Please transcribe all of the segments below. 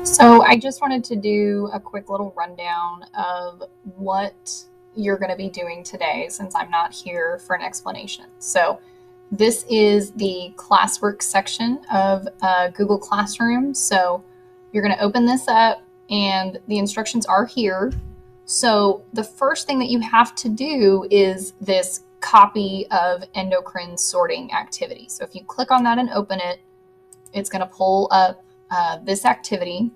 So I just wanted to do a quick little rundown of what you're going to be doing today since I'm not here for an explanation. So this is the classwork section of Google Classroom. So you're going to open this up and the instructions are here. So the first thing that you have to do is this copy of endocrine sorting activity. So if you click on that and open it, it's going to pull up this activity.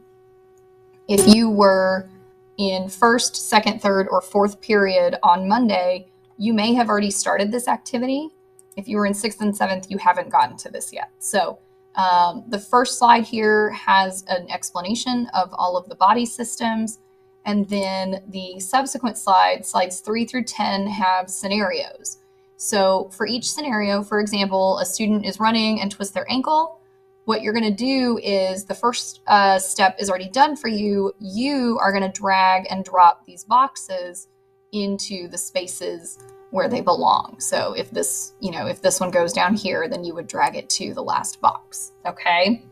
If you were in first, second, third, or fourth period on Monday, you may have already started this activity. If you were in sixth and seventh, you haven't gotten to this yet. So the first slide here has an explanation of all of the body systems. And then the subsequent slides 3 through 10, have scenarios. So for each scenario, for example, a student is running and twists their ankle. What you're going to do is the first step is already done for you. You are going to drag and drop these boxes into the spaces where they belong. So if this one goes down here, then you would drag it to the last box. Okay.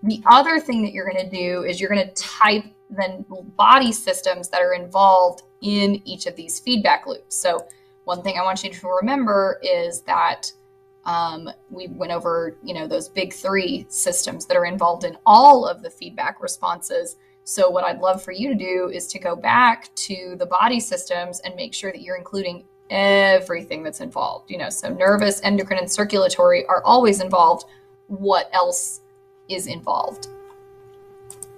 The other thing that you're going to do is you're going to type the body systems that are involved in each of these feedback loops. So one thing I want you to remember is that we went over, those big three systems that are involved in all of the feedback responses. So what I'd love for you to do is to go back to the body systems and make sure that you're including everything that's involved. So nervous, endocrine, and circulatory are always involved. What else is involved?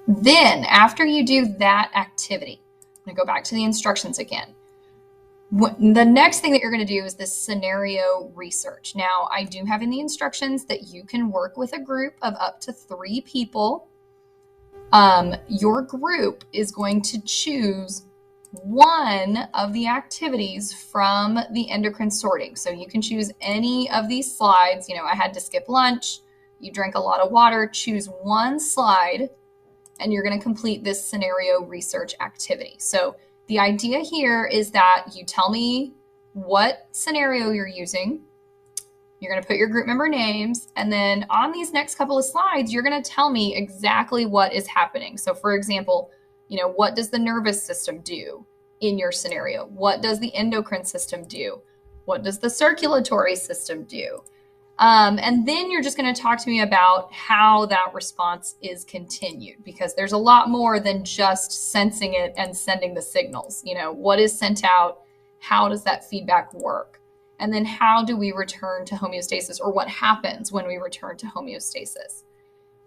Then after you do that activity, I'm going to go back to the instructions again. The next thing that you're going to do is this scenario research. Now, I do have in the instructions that you can work with a group of up to 3 people. Your group is going to choose one of the activities from the endocrine sorting. So you can choose any of these slides. I had to skip lunch. You drank a lot of water. Choose one slide, and you're going to complete this scenario research activity. So the idea here is that you tell me what scenario you're using. You're going to put your group member names. And then on these next couple of slides, you're going to tell me exactly what is happening. So for example, what does the nervous system do in your scenario? What does the endocrine system do? What does the circulatory system do? And then you're just going to talk to me about how that response is continued, because there's a lot more than just sensing it and sending the signals. What is sent out? How does that feedback work? And then how do we return to homeostasis, or what happens when we return to homeostasis?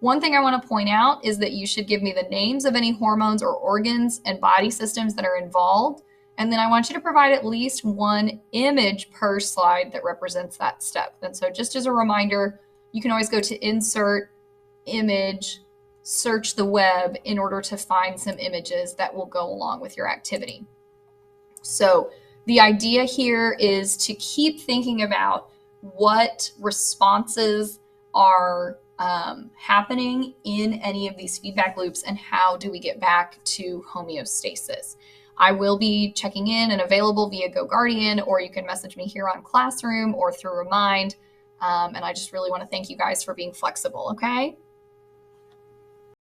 One thing I want to point out is that you should give me the names of any hormones or organs and body systems that are involved. And then I want you to provide at least one image per slide that represents that step. And so just as a reminder, you can always go to Insert, Image, search the web in order to find some images that will go along with your activity. So the idea here is to keep thinking about what responses are happening in any of these feedback loops and how do we get back to homeostasis. I will be checking in and available via GoGuardian, or you can message me here on Classroom or through Remind. And I just really want to thank you guys for being flexible, okay?